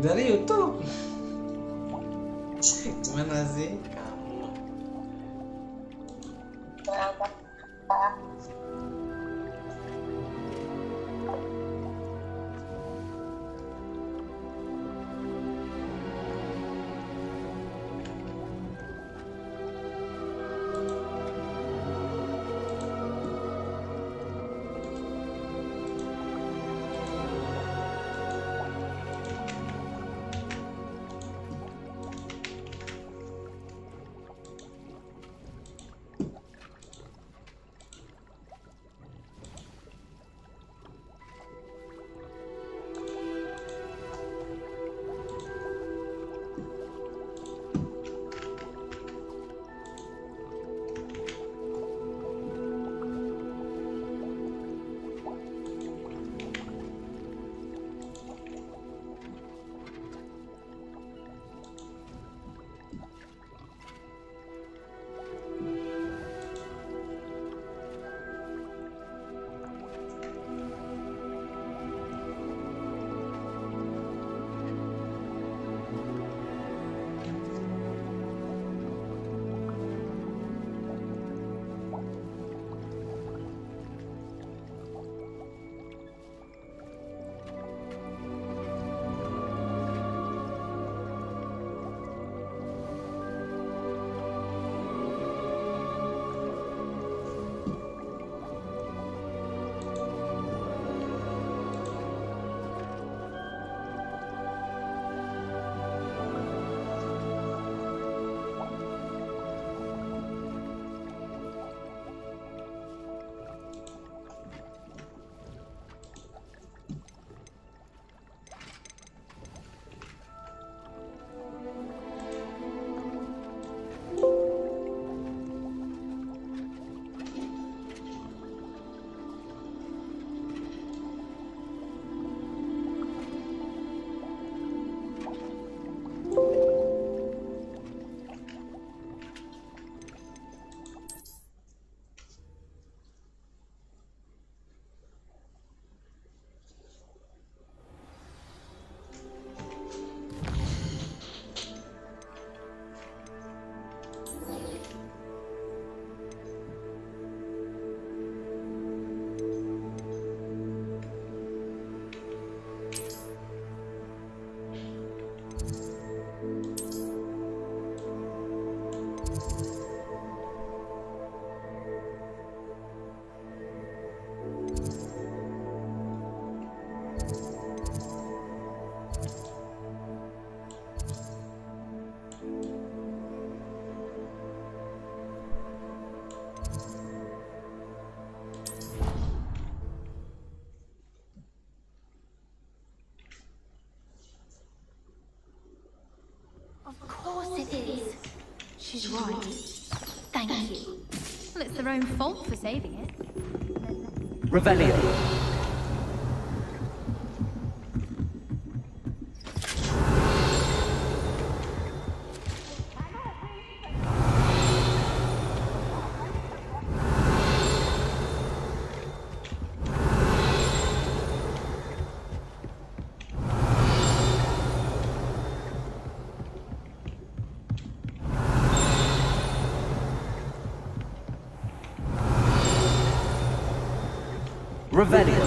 Dari YouTube. Gimana sih kamu? Of course it is. She's right. Thank you. Well, it's their own fault for saving it. Revelio. Revelio.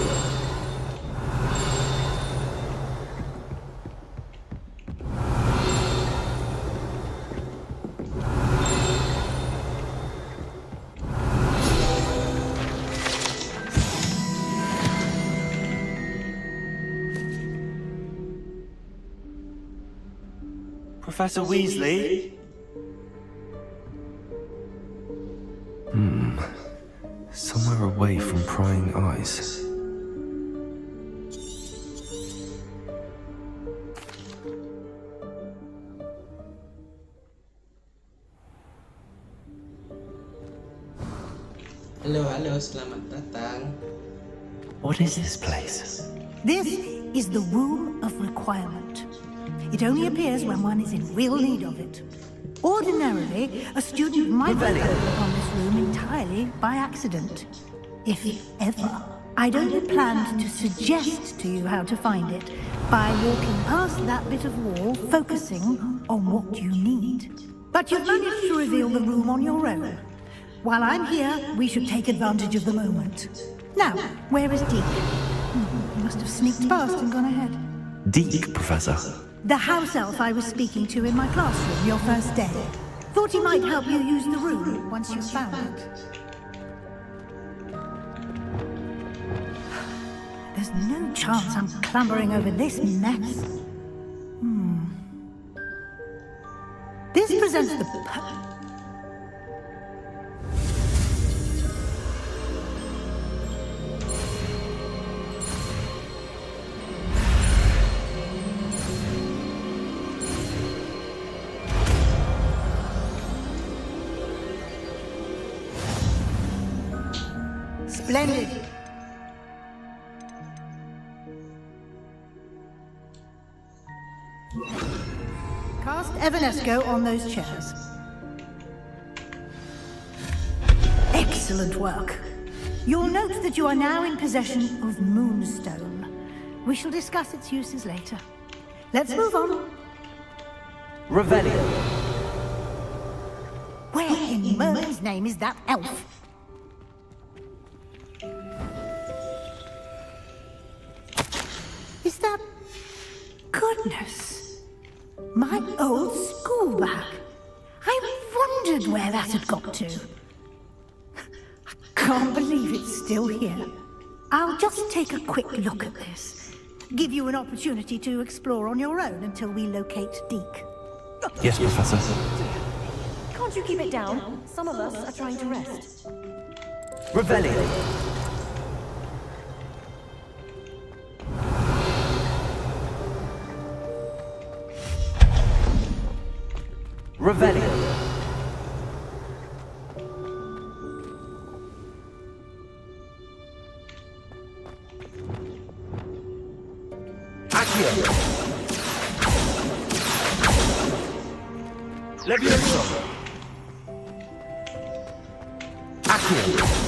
Professor Weasley? Somewhere away from prying eyes. Halo, selamat datang. What is this place? This is the room of requirement. It only appears when one is in real need of it. Ordinarily, a student might stumble upon this room entirely by accident, if ever. I'd only planned to suggest to you how to find it by walking past that bit of wall, focusing on what you need. But you've managed to reveal the room on your own. While I'm here, we should take advantage of the moment. Now, where is Deke? He must have sneaked past and gone ahead. Deke, Professor. The house elf I was speaking to in my classroom your first day. Thought he might help you use the room once you found it. There's no chance I'm clambering over this mess. This presents the Splendid. Cast Evanesco on those chairs. Excellent work. You'll note that you are now in possession of Moonstone. We shall discuss its uses later. Let's move on. Revelio. Where in Merlin's name is that elf? Is that... Goodness. My old school bag. I wondered where that had got to. I can't believe it's still here. I'll just take a quick look at this. Give you an opportunity to explore on your own until we locate Deke. Yes, Professor. Can't you keep it down? Some of us are trying to rest. Revelio. Revelio. Accio. Levioso. Accio.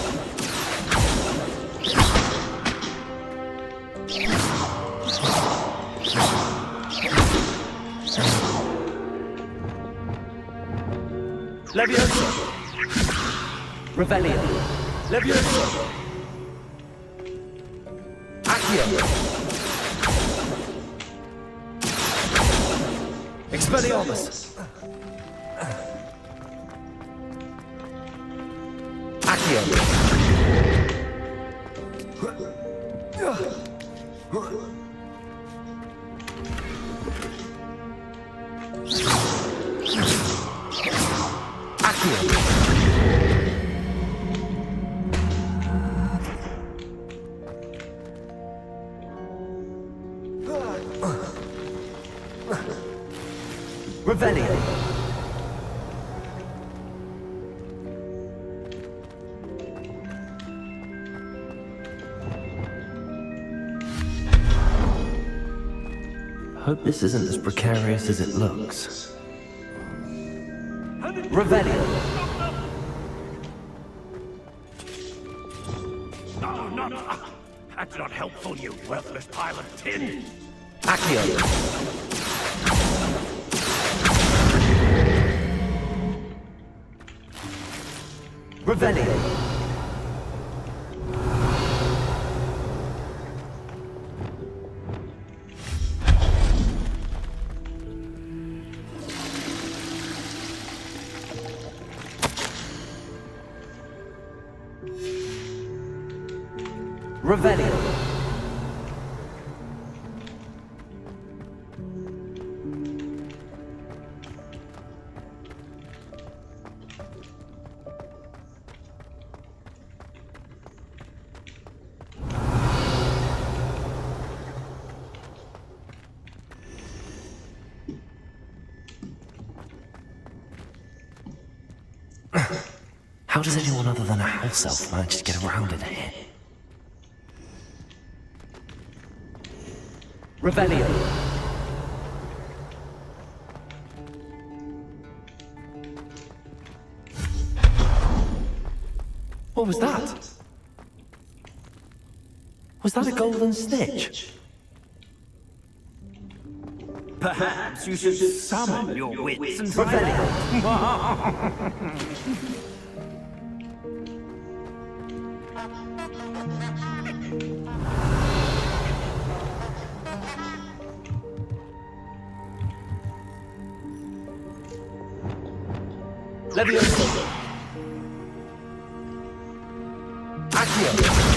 Levioso. Revelio. Levioso. Accio. Expelliarmus. Accio. Revelio. Hope this isn't as precarious as it looks. Revelio. No, no, that's not helpful, you worthless pile of tin. Accio. Revelio. Revelio. How does anyone other than a house elf manage to get around in here? Revelio. What was that? Was that a golden snitch? Perhaps you should summon your wits and try Revelio. Leviosa. Accio.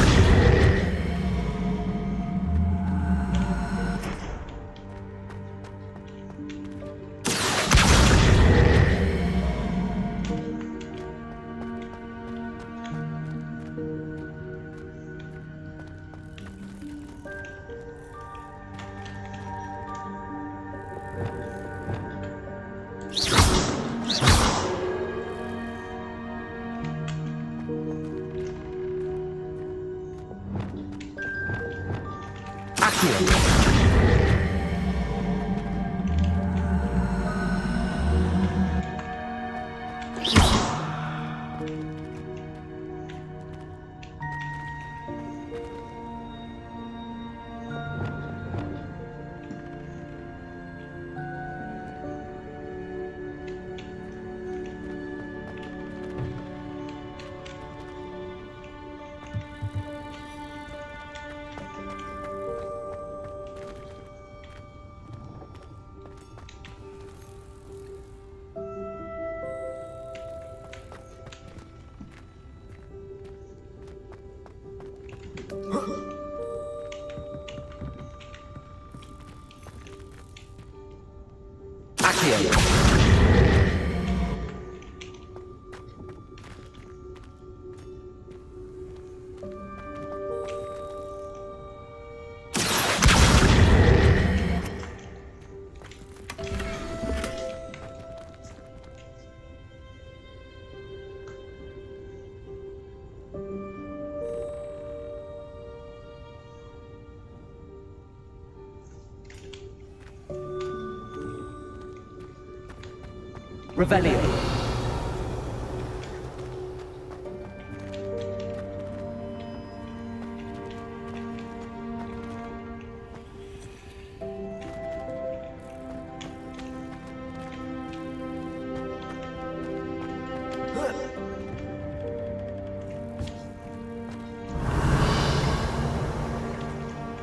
Revelio.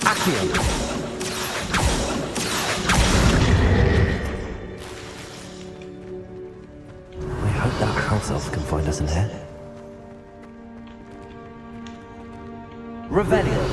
Accio. House elf can find us in there. Revelio.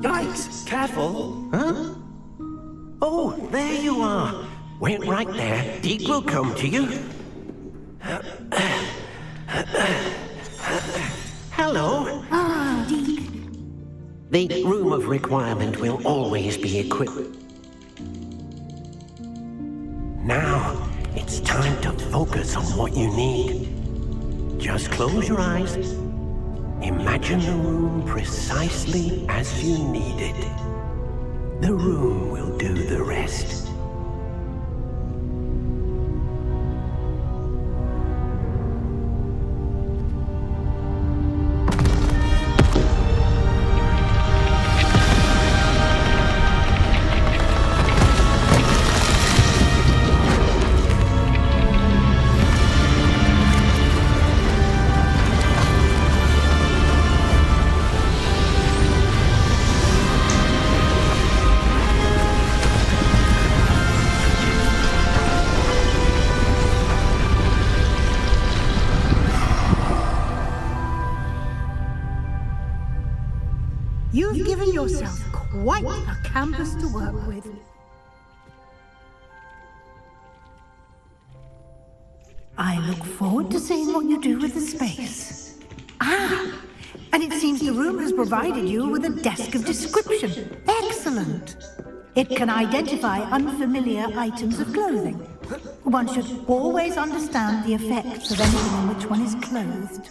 Yikes! Careful! Huh? Oh, there you are. Wait right there. Deke will come to you. Hello. Ah, Deke. The room of requirement will always be equipped. Now, it's time to focus on what you need. Just close your eyes. Imagine the room precisely as you need it. The room will do the rest. You've given yourself quite a canvas to work with. I look forward to seeing what you do with the space. Ah, and it seems the room has provided you with a desk of description. Excellent. It can identify unfamiliar items of clothing. One should always understand the effects of anything in which one is clothed.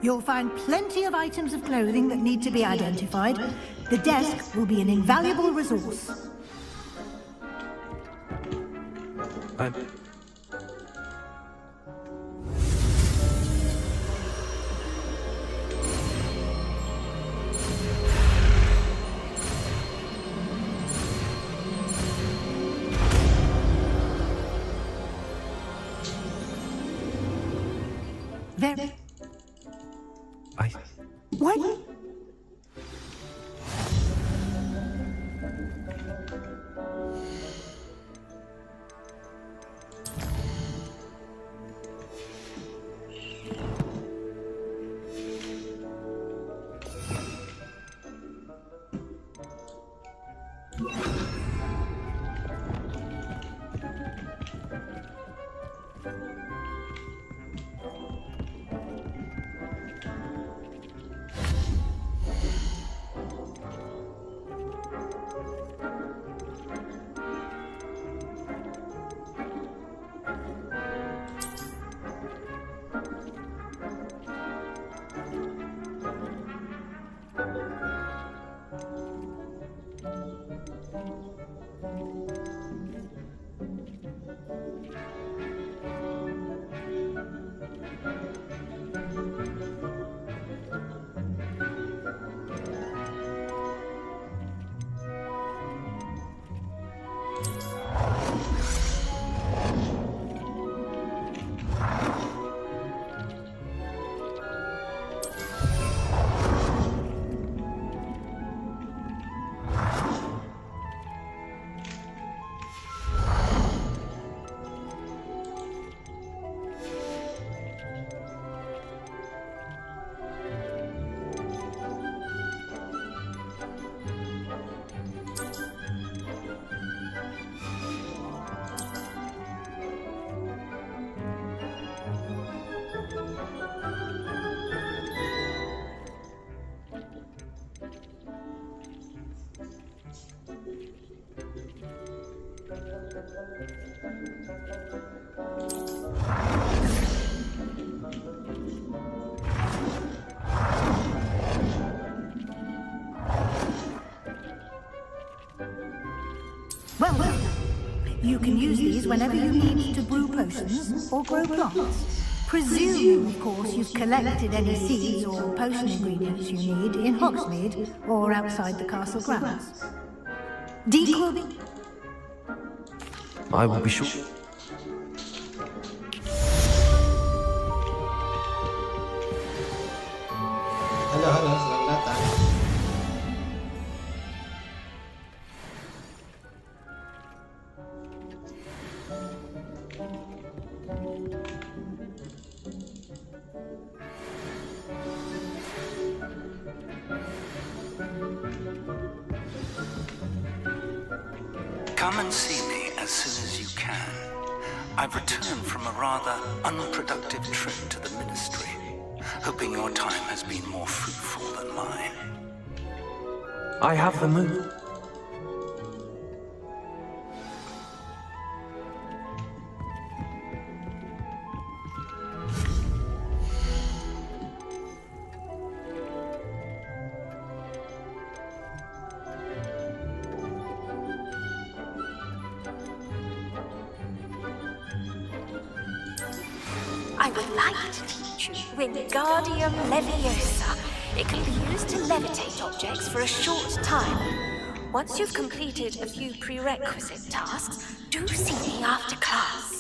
You'll find plenty of items of clothing that need to be identified. The desk will be an invaluable resource. Very... What? Well, you can use these whenever you need to brew potions or grow plants. Presuming, of course, you've collected any seeds or potion ingredients you need in Hogsmeade or outside the castle grounds. Deek will be... I will be sure. Halo, selamat datang. Come and see me as soon as you can. I've returned from a rather unproductive trip to the ministry, hoping your time has been more fruitful than mine. I have the moon. I would like to teach you Wingardium Leviosa. It can be used to levitate objects for a short time. Once you've completed a few prerequisite tasks, do see me after class.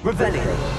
Revelio.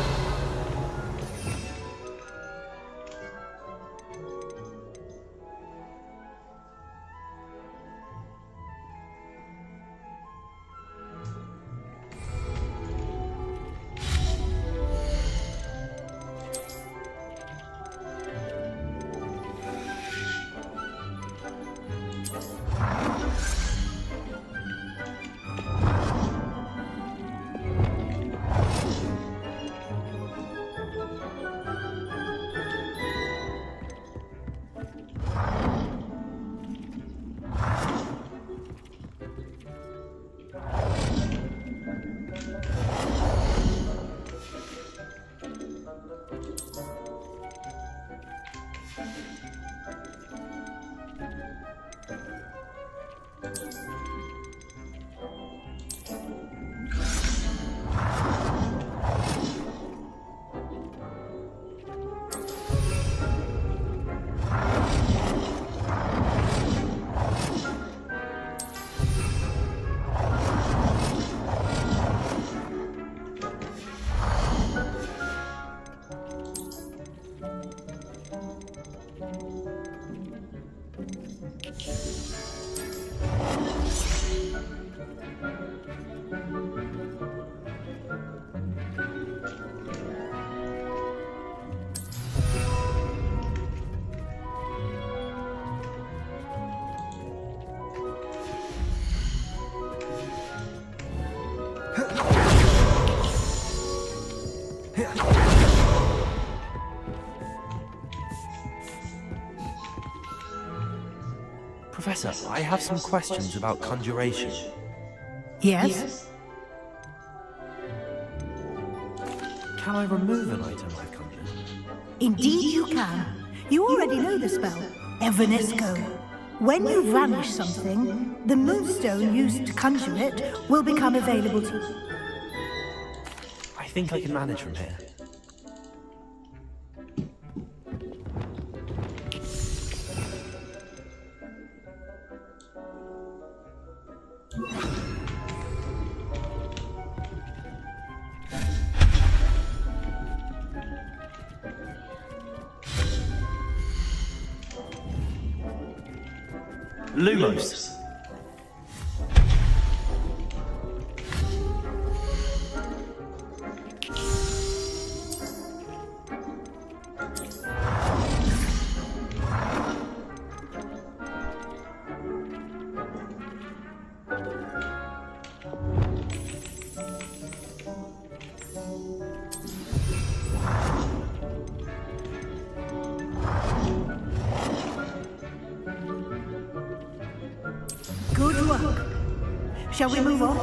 Professor, I have some questions about conjuration. Yes? Can I remove an item I've conjured? Indeed you can. You already know the spell, Evanesco. When you vanish something, the moonstone used to conjure it will become available to you. I think I can manage from here. Lumos. Good work. Shall we move on?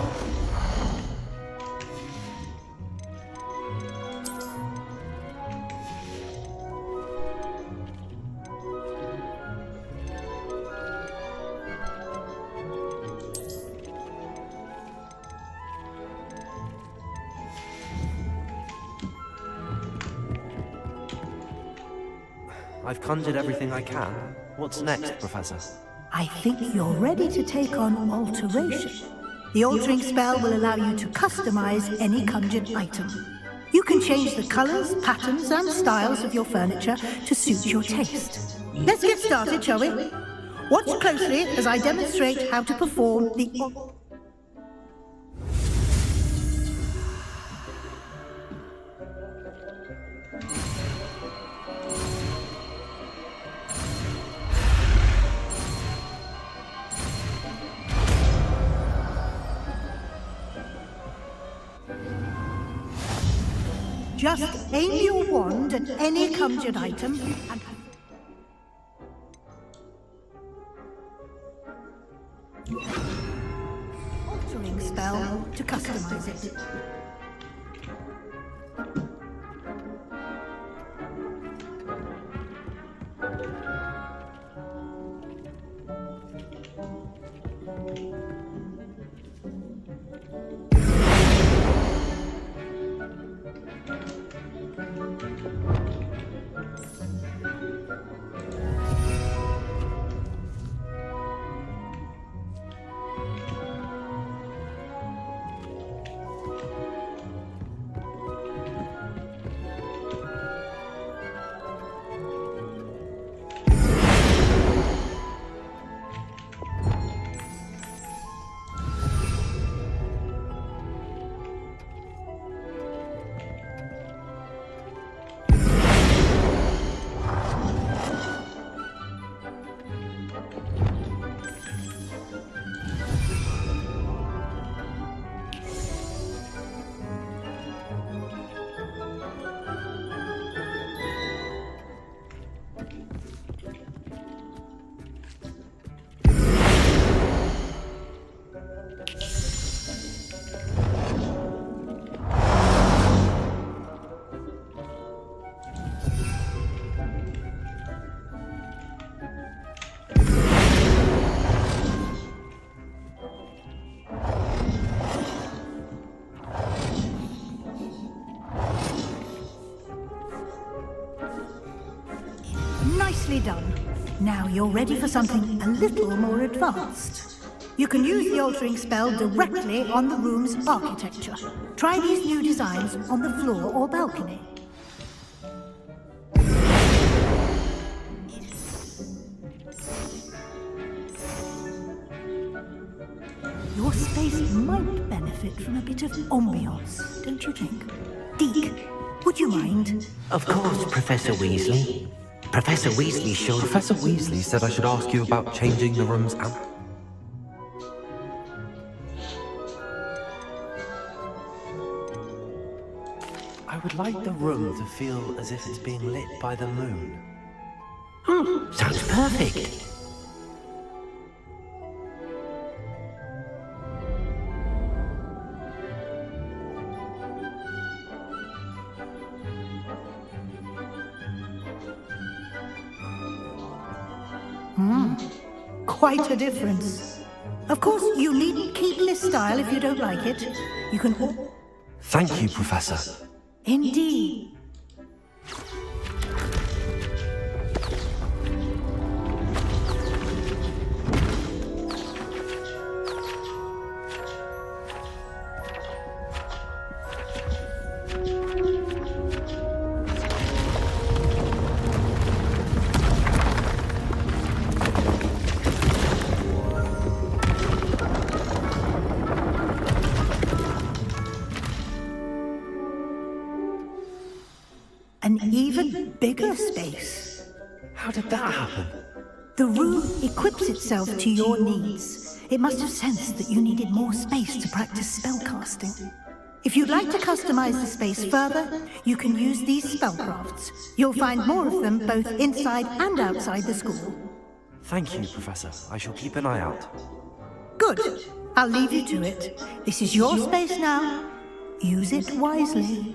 I've conjured everything I can. What's next, Professor? I think you're ready to take on alteration. The altering spell will allow you to customize any conjured item. You can change the colors, patterns, and styles of your furniture to suit your taste. Let's get started, shall we? Watch closely as I demonstrate how to perform the... Just aim your wand at any conjured item and... altering spell to customize it. Nicely done. Now you're ready for something a little more advanced. You can use the altering spell directly on the room's architecture. Try these new designs on the floor or balcony. Your space might benefit from a bit of ambiance, don't you think? Deke, would you mind? Of course, Professor Weasley. Professor Weasley showed... Professor Weasley said I should ask you about changing the room's amp. I would like the room to feel as if it's being lit by the moon. Sounds perfect. Quite a difference. Of course, you needn't keep this style if you don't like it. You can... Thank you, Professor. Indeed. An even bigger space. How did that happen? The room equips itself to your needs. It must have sensed that you needed more space to practice spellcasting. If you'd like to customize the space further, you can use these spellcrafts. You'll find more of them both inside and outside the school. Thank you, Professor. I shall keep an eye out. Good. I'll leave you to it. This is your space now. Use it wisely.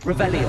Revelio.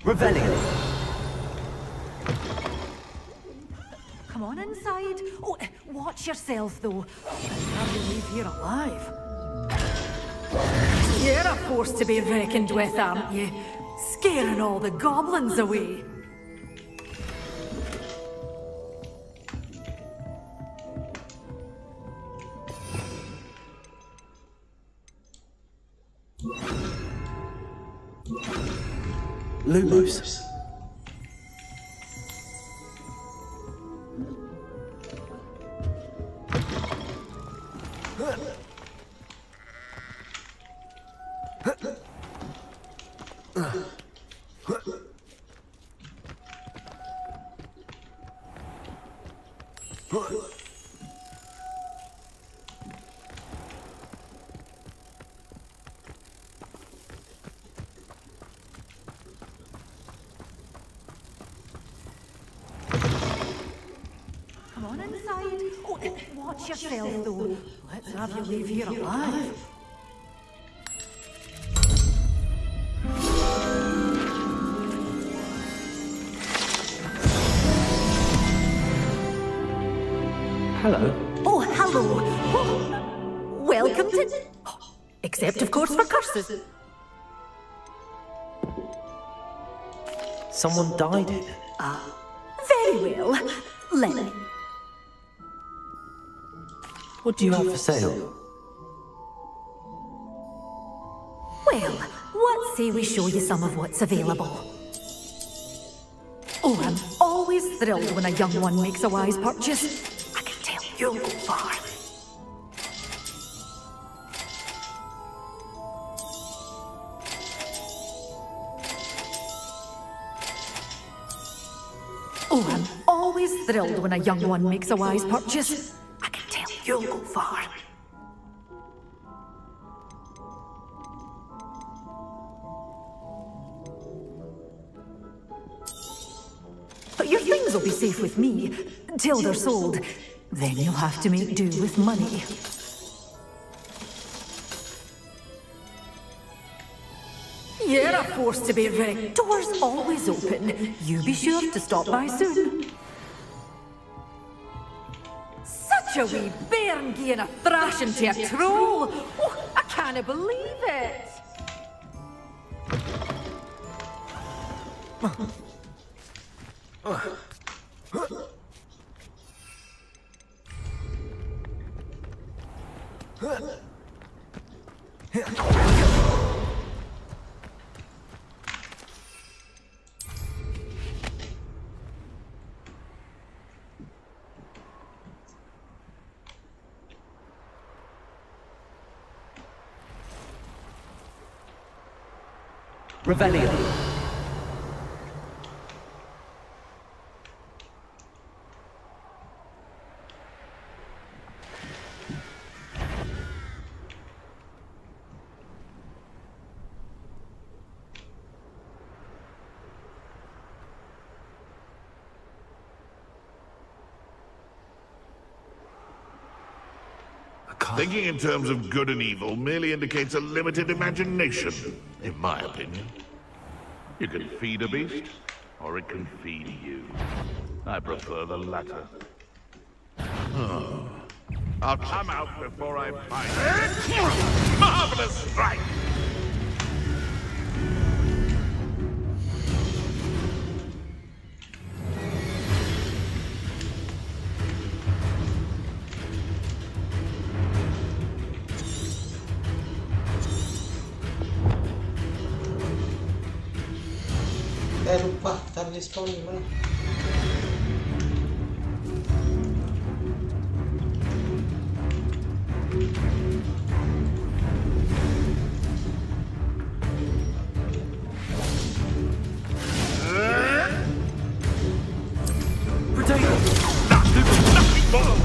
Revelio. Come Come on inside. Oh, watch yourself, though. How do you leave here alive? You're a force to be reckoned with, aren't you? Scaring all the goblins away. Lumos. Come on inside. Oh, watch yourself, though. Let's have you leave here alive. Hello. Oh, hello. Oh, welcome to... Except, of course, for curses. Someone died here. Very well. Let me. What do you have for sale? Well, what say we show you some of what's available? Oh, I'm always thrilled when a young one makes a wise purchase. I can tell you'll go far. Oh, I'm always thrilled when a young one makes a wise purchase. I can tell you'll go far. But your things will be safe with me, till they're sold. Then you'll have to make do with money. You're a force to be reckoned. Doors always open. You be sure to stop by soon. Such a wee bairn giving a thrashing to a troll. Oh, I can't believe it. Revelio. Thinking in terms of good and evil merely indicates a limited imagination, in my opinion. You can feed a beast, or it can feed you. I prefer the latter. Oh. I'll come out before I find it. Marvelous strike! Lupa, taruh spawn gimana? Potato! Nothing more!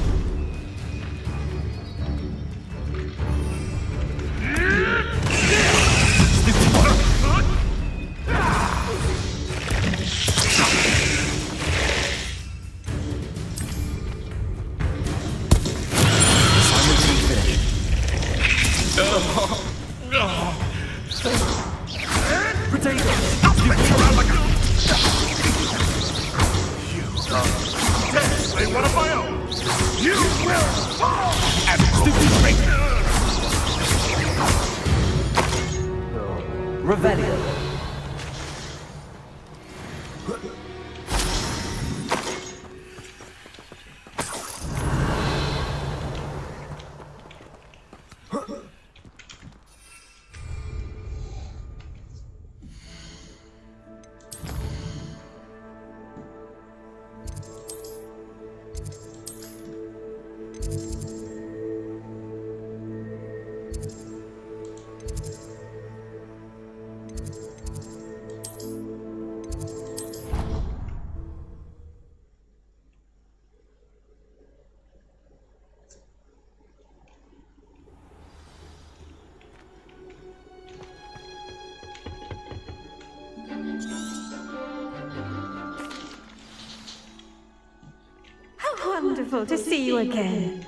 wonderful to see you again.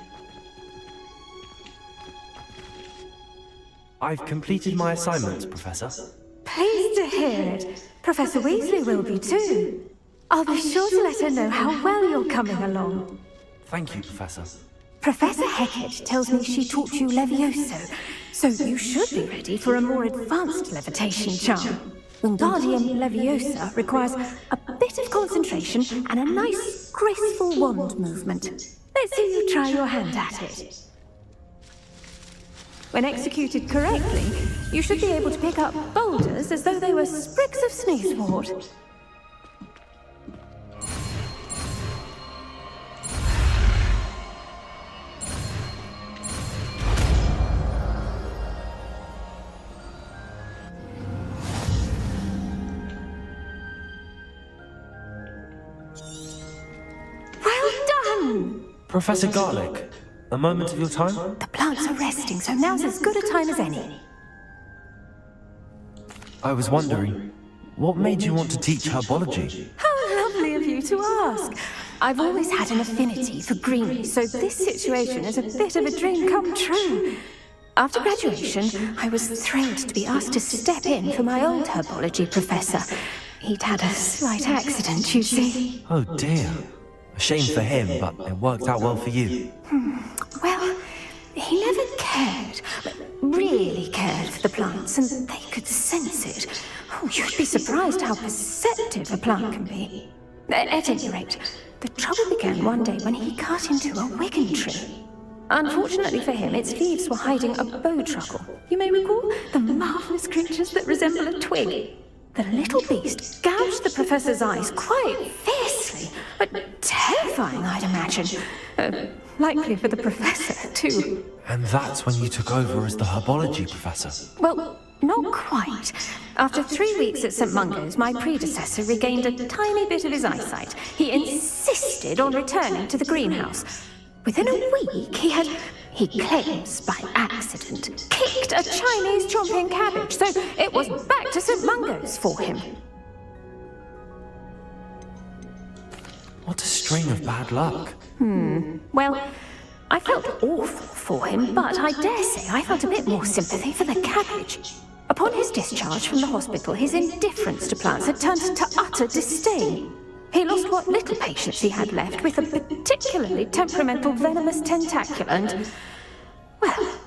I've completed my assignments, Professor. Pleased to hear it. Professor Weasley will be too. I'll be sure to let her know how well you're coming along. Thank you, Professor. Professor Hecat tells me she taught you Levioso, so you should be ready for a more advanced levitation charm. Wingardium Leviosa requires a bit of concentration and a nice, graceful wand movement. Let's see you try your hand at it. When executed correctly, you should be able to pick up boulders as though they were sprigs of sneezewort. Well done! Professor Garlick, a moment of your time? The plants are resting, so now's as good a time as any. I was wondering, what made you want to teach herbology? How lovely of you to ask. I've always had an affinity for greenery, so this situation is a bit of a dream come true. After graduation, I was thrilled to be asked to step in for my old herbology professor. He'd had a slight accident, you see. Oh dear. A shame for him, but it worked out well for you. Well, he never cared, really cared for the plants, and they could sense it. Oh, you'd be surprised how perceptive a plant can be. At any rate, the trouble began one day when he cut into a wigan tree. Unfortunately for him, its leaves were hiding a bowtruckle. You may recall the marvelous creatures that resemble a twig. The little beast gouged the professor's eyes quite fiercely, but terrifying, I'd imagine. Likely for the professor, too. And that's when you took over as the herbology professor. Well, not quite. After 3 weeks at St. Mungo's, my predecessor regained a tiny bit of his eyesight. He insisted on returning to the greenhouse. Within a week, he claims by accident, kicked a Chinese chomping cabbage, so it was back to St. Mungo's for him. What a string of bad luck. Well, I felt awful for him, but I dare say I felt a bit more sympathy for the cabbage. Upon his discharge from the hospital, his indifference to plants had turned to utter disdain. He lost what little patience he had left with a particularly temperamental venomous tentacula and, well,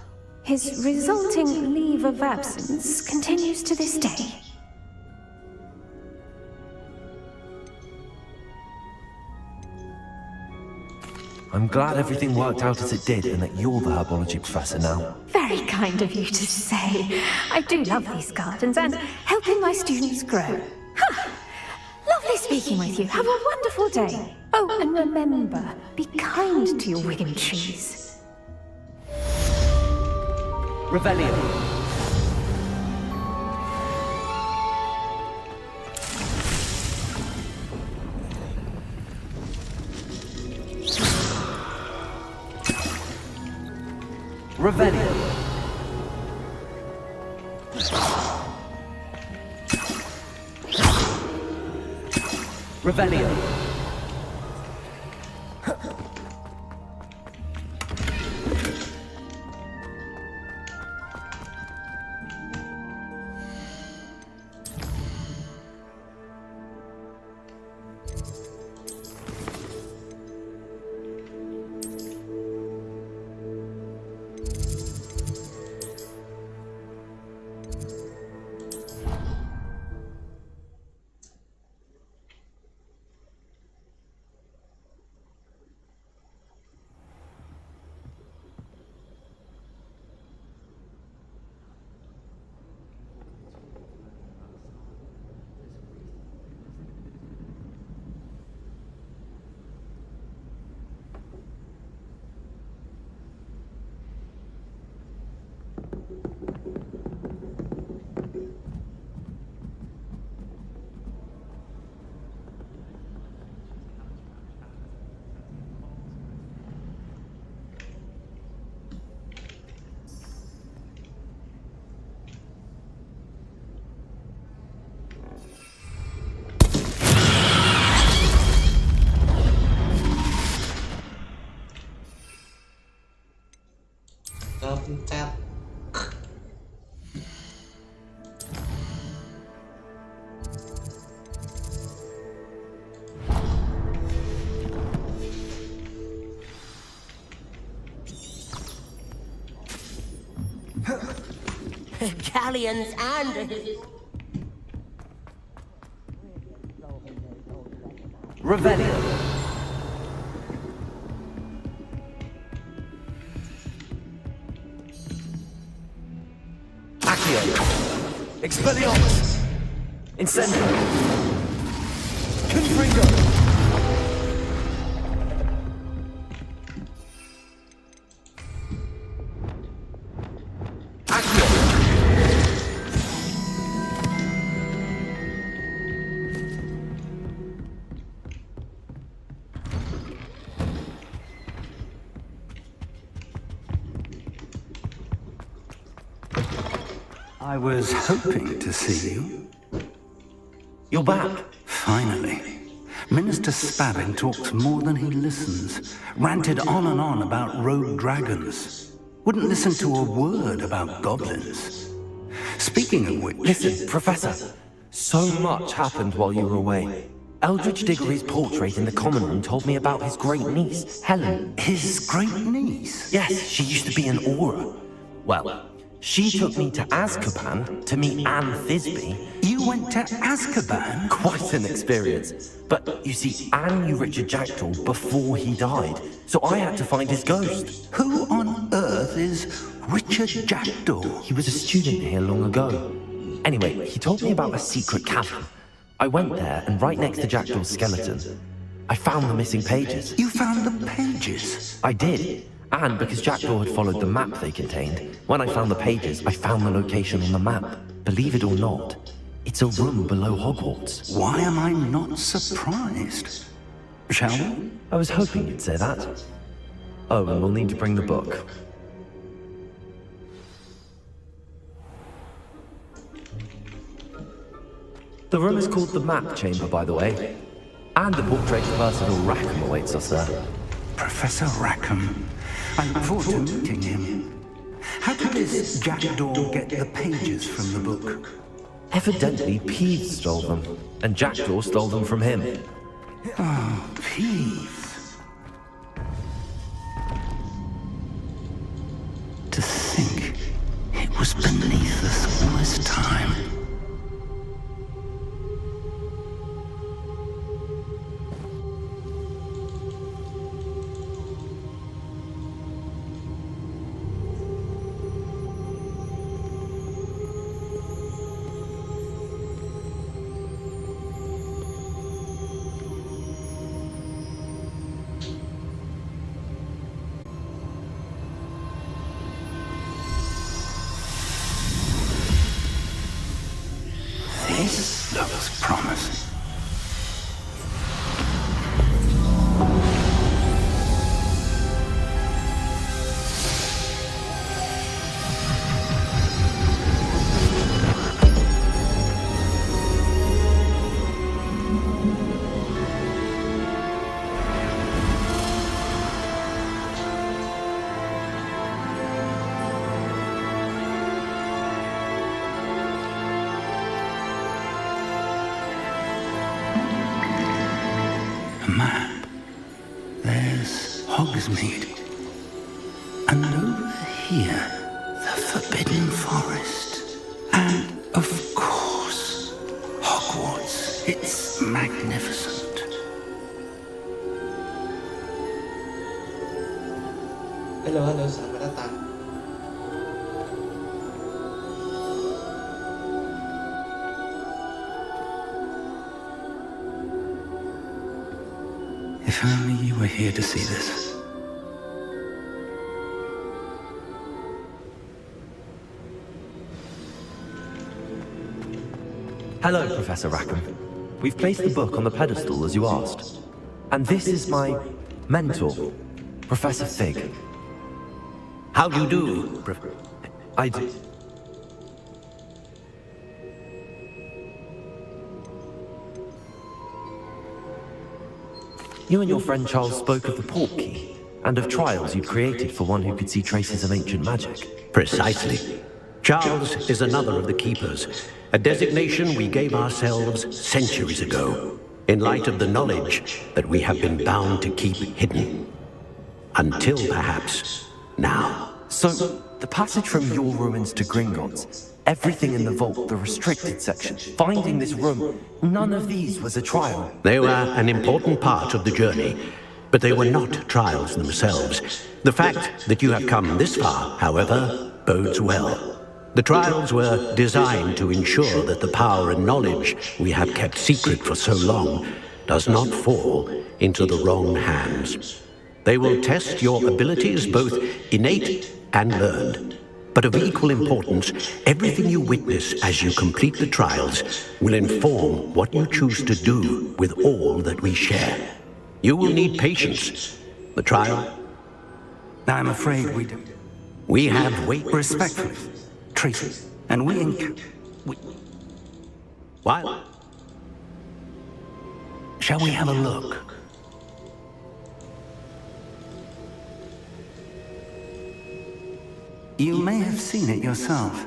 his resulting leave of absence continues to this day. I'm glad everything worked out as it did and that you're the herbology professor now. Very kind of you to say. I do love these gardens and helping my students grow. Huh. Lovely speaking with you. Have a wonderful day. Oh, and remember, be kind to your wigan trees. Revelio. Revelio. Revelio. Kalian's and his... Revelio. Accio. Expelliarmus. Incendio. Confringo. Accio. I was hoping to see you. You're back. Finally. Minister Spavin talks more than he listens. Ranted on and on about rogue dragons. Wouldn't listen to a word about goblins. Speaking of which... Listen, Professor. So much happened while you were away. Eldridge Diggory's portrait in the common room told me about his great niece, Helen. His great niece? Yes, she used to be an Aura. Well, she took me to Azkaban to meet Anne Thisbe. You went to Azkaban? Quite an experience. But you see, Anne knew Richard Jackdaw before he died, so I had to find his ghost. Who on earth is Richard Jackdaw? He was a student here long ago. Anyway, he told me about a secret cavern. I went there, and right next to Jackdaw's skeleton, I found the missing pages. You found the pages? I did. And because Jackdaw had followed the map they contained, when I found the pages, I found the location on the map. Believe it or not, it's a room below Hogwarts. Why am I not surprised? Shall we? I was hoping you'd say that. Oh, and we'll need to bring the book. The room is called the Map Chamber, by the way. And the portrait of Percival Rackham awaits us there. Professor Rackham. I look forward to meeting him. How did this Jackdaw get the pages from the book? Evidently, Peeves stole them, and Jackdaw stole them from him. Oh, Peeves. To think it was beneath us all this time. This looks promising. Map. There's Hogsmeade. And over here, the Forbidden Forest. And, of course, Hogwarts. It's magnificent. Halo, selamat datang. If only you were here to see this. Hello, Professor Rackham. We've placed the book on the pedestal as you asked. And this is my mentor, Professor Fig. How do you do? I do. You and your friend Charles spoke of the portkey, and of trials you'd created for one who could see traces of ancient magic. Precisely. Charles is another of the Keepers, a designation we gave ourselves centuries ago, in light of the knowledge that we have been bound to keep hidden. Until perhaps now. So, the passage from your ruins to Gringotts, Everything in the vault, the restricted section, finding this room, none of these was a trial. They were an important part of the journey, but they were not trials themselves. The fact that you have come this far, however, bodes well. The trials were designed to ensure that the power and knowledge we have kept secret for so long does not fall into the wrong hands. They will test your abilities, both innate and learned. But of equal importance, everything you witness as you complete the trials will inform what you choose to do with all that we share. You will need patience. The trial? I'm afraid we do. We have wait. Respectfully, Tracy. And we... What? Shall we have a look? You may have seen it yourself.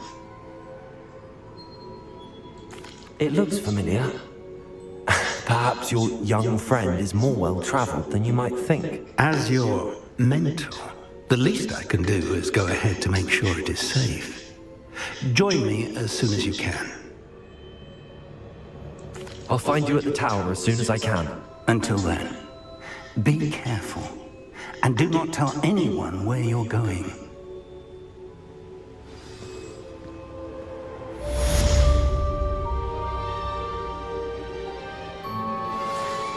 It looks familiar. Perhaps your young friend is more well-traveled than you might think. As your mentor, the least I can do is go ahead to make sure it is safe. Join me as soon as you can. I'll find you at the tower as soon as I can. Until then, be careful, and do not tell anyone where you're going.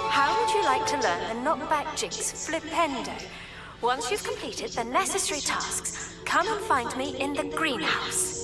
How would you like to learn the knockback jigs flipendo? Once you've completed the necessary tasks, come and find me in the greenhouse.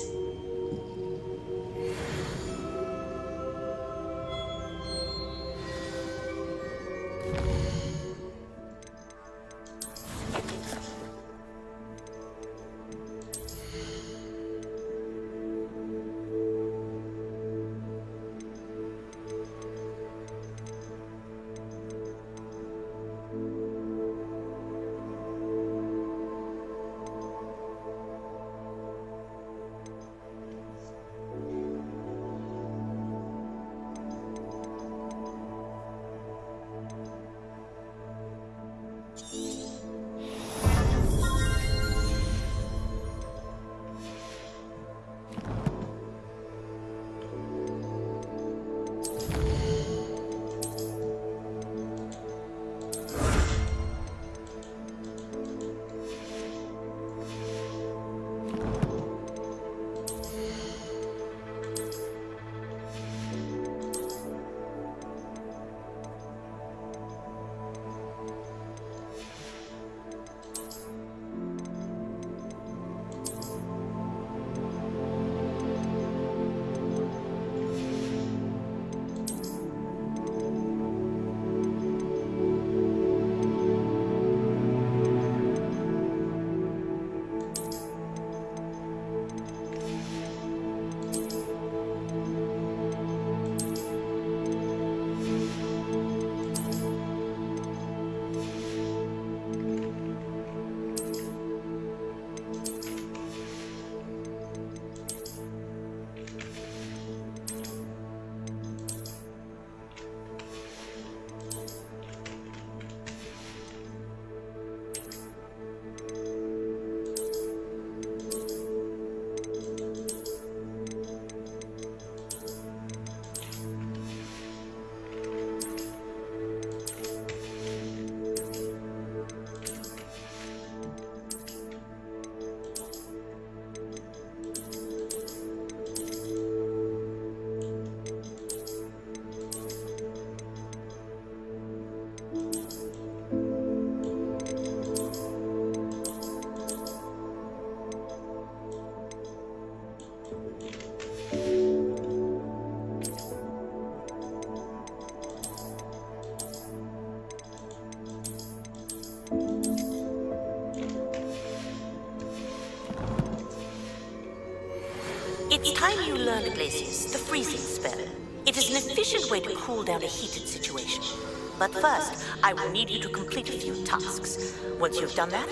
It's time you learned, Glacius, the freezing spell. It is an efficient way to cool down a heated situation. But first, I will need you to complete a few tasks. Once you've done that,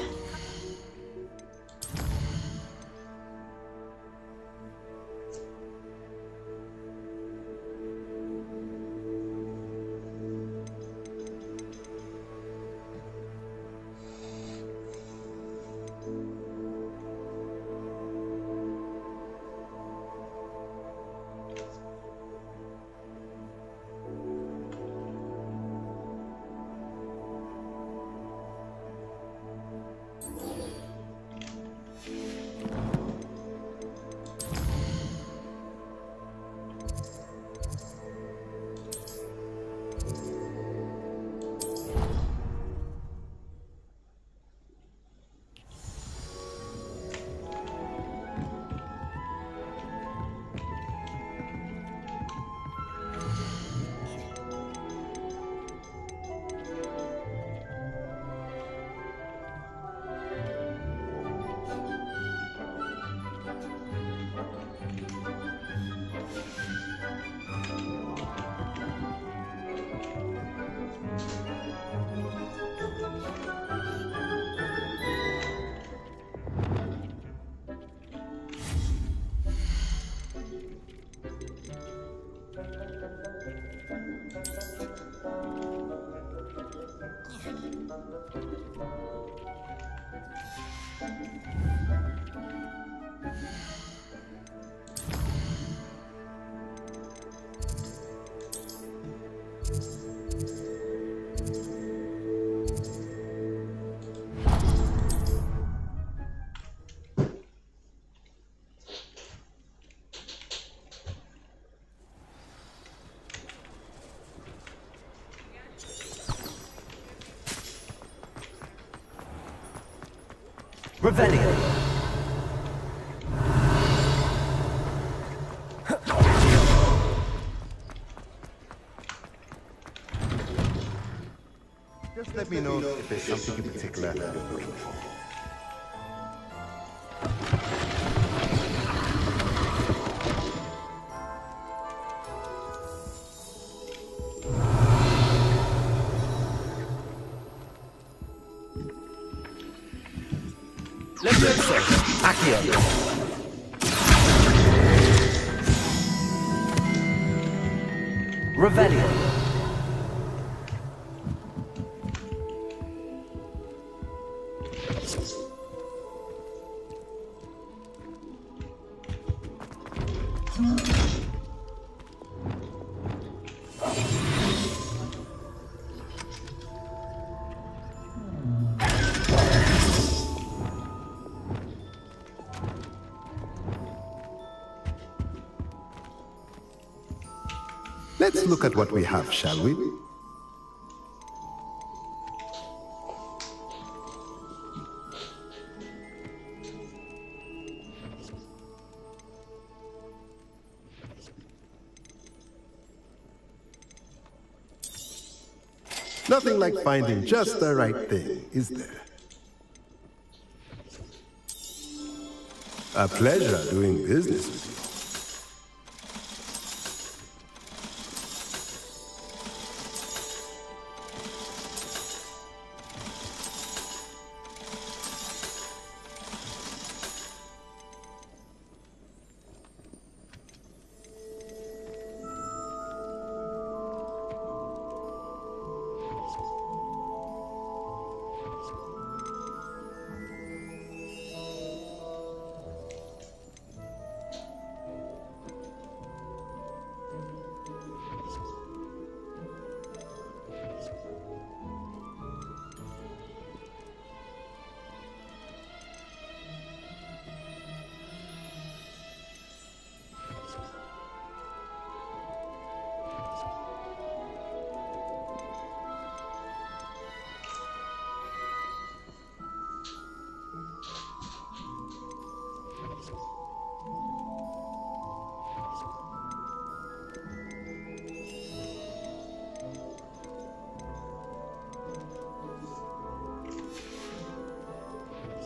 Revelio. Just let me know if there's something in particular you're looking for. Levioso. Accio. Revelio. Let's look at what we have, shall we? Nothing like finding just the right thing, is there? A pleasure doing business with you.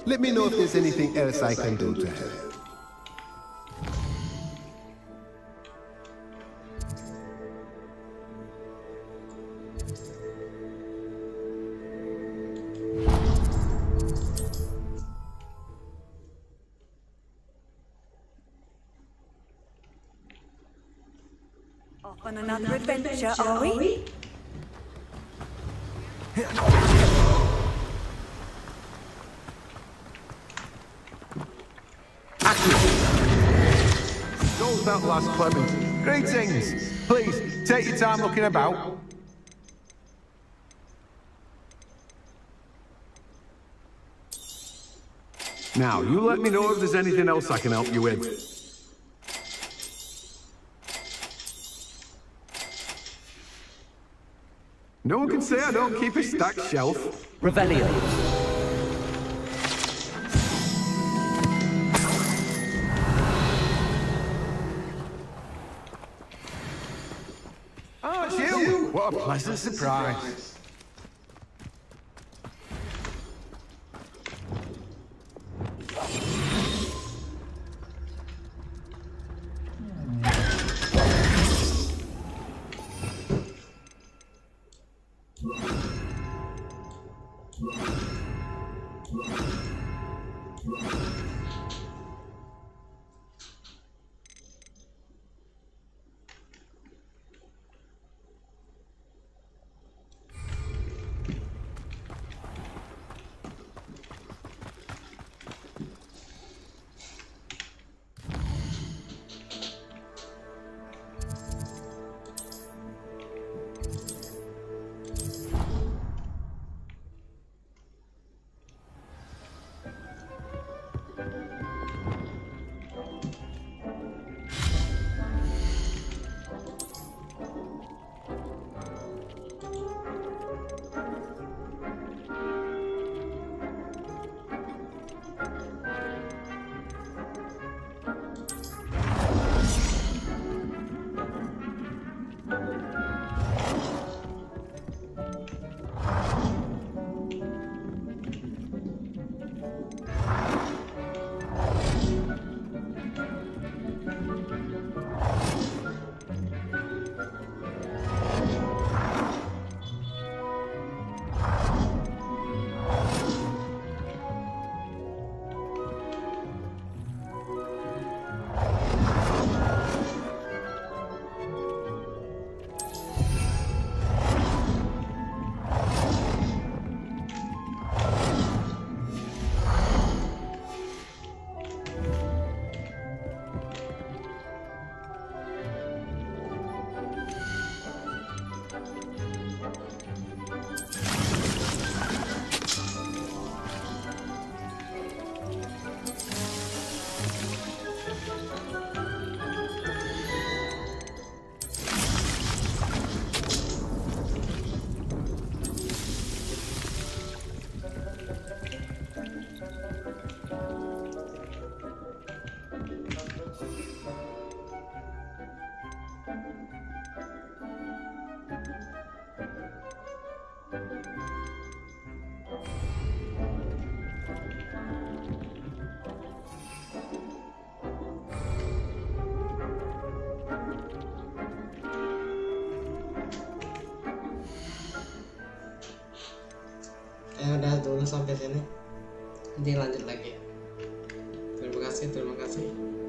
Let me know if there's anything else I can do to help. Off on another adventure, are we? Goes that last Clement. Greetings. Please, take your time looking about. Now, you let me know if there's anything else I can help you with. No one can say I don't keep a stacked shelf. Revelio. Oh, it's you! What a pleasant surprise. yang udah dulu sampai sini. Nanti lanjut lagi. Terima kasih.